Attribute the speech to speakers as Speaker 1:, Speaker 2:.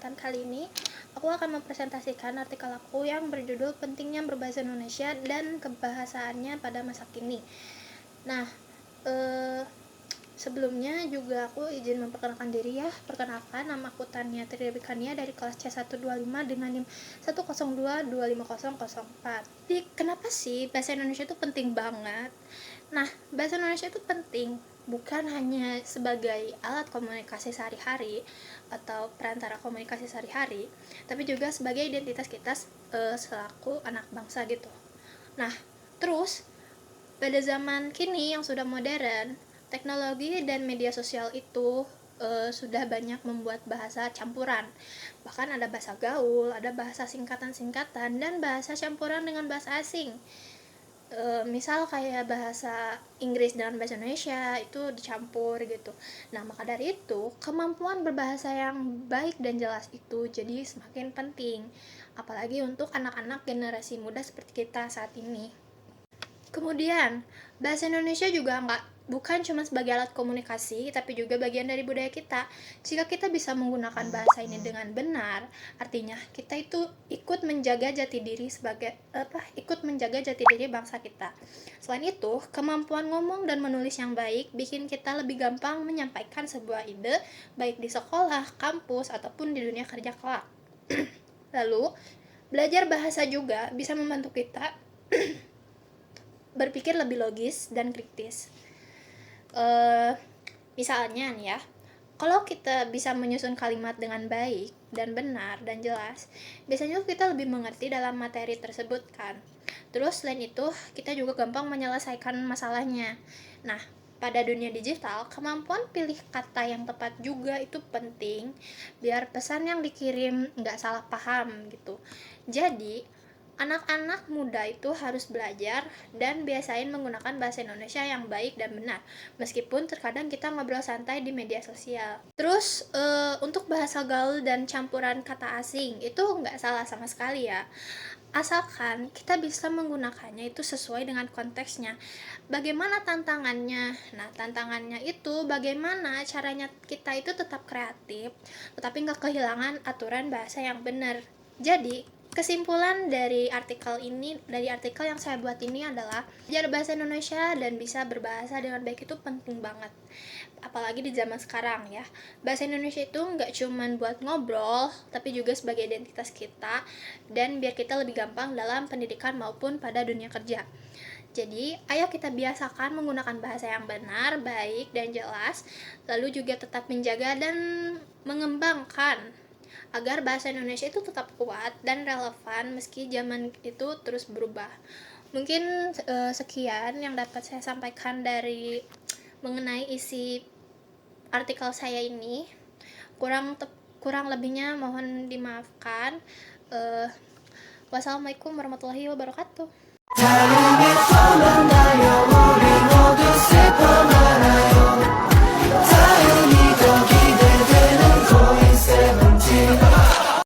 Speaker 1: kesempatan kali ini, aku akan mempresentasikan artikel aku yang berjudul Pentingnya Berbahasa Indonesia dan Kebahasaannya pada Masa Kini. Nah, sebelumnya juga aku izin memperkenalkan diri ya. Perkenalkan, nama aku Tania Triabikania dari kelas C125 dengan NIM 102225004. Jadi, kenapa sih bahasa Indonesia itu penting banget? Nah, bahasa Indonesia itu penting bukan hanya sebagai alat komunikasi sehari-hari atau perantara komunikasi sehari-hari, tapi juga sebagai identitas kita selaku anak bangsa gitu. Nah, terus pada zaman kini yang sudah modern, teknologi dan media sosial itu sudah banyak membuat bahasa campuran. Bahkan ada bahasa gaul, ada bahasa singkatan-singkatan, dan bahasa campuran dengan bahasa asing. Misal kayak bahasa Inggris dan bahasa Indonesia itu dicampur gitu. Nah, maka dari itu kemampuan berbahasa yang baik dan jelas itu jadi semakin penting, apalagi untuk anak-anak generasi muda seperti kita saat ini. Kemudian, bahasa Indonesia juga bukan cuma sebagai alat komunikasi, tapi juga bagian dari budaya kita. Jika kita bisa menggunakan bahasa ini dengan benar, artinya kita itu ikut menjaga jati diri bangsa kita. Selain itu, kemampuan ngomong dan menulis yang baik bikin kita lebih gampang menyampaikan sebuah ide, baik di sekolah, kampus, ataupun di dunia kerja kelak. Lalu, belajar bahasa juga bisa membantu kita berpikir lebih logis dan kritis. Misalnya nih ya, kalau kita bisa menyusun kalimat dengan baik dan benar dan jelas, biasanya kita lebih mengerti dalam materi tersebut kan. Terus selain itu, kita juga gampang menyelesaikan masalahnya. Nah, pada dunia digital, kemampuan pilih kata yang tepat juga itu penting, biar pesan yang dikirim nggak salah paham gitu. Jadi, anak-anak muda itu harus belajar dan biasain menggunakan bahasa Indonesia yang baik dan benar, meskipun terkadang kita ngobrol santai di media sosial. Terus, untuk bahasa gaul dan campuran kata asing, itu nggak salah sama sekali ya. Asalkan kita bisa menggunakannya itu sesuai dengan konteksnya. Bagaimana tantangannya? Nah, tantangannya itu bagaimana caranya kita itu tetap kreatif, tetapi nggak kehilangan aturan bahasa yang benar. Jadi, kesimpulan dari artikel yang saya buat ini adalah belajar bahasa Indonesia dan bisa berbahasa dengan baik itu penting banget. Apalagi di zaman sekarang ya. Bahasa Indonesia itu nggak cuman buat ngobrol, tapi juga sebagai identitas kita dan biar kita lebih gampang dalam pendidikan maupun pada dunia kerja. Jadi, ayo kita biasakan menggunakan bahasa yang benar, baik, dan jelas, lalu juga tetap menjaga dan mengembangkan agar bahasa Indonesia itu tetap kuat dan relevan meski zaman itu terus berubah. Mungkin sekian yang dapat saya sampaikan dari mengenai isi artikel saya ini. Kurang lebihnya mohon dimaafkan. Wassalamualaikum warahmatullahi wabarakatuh.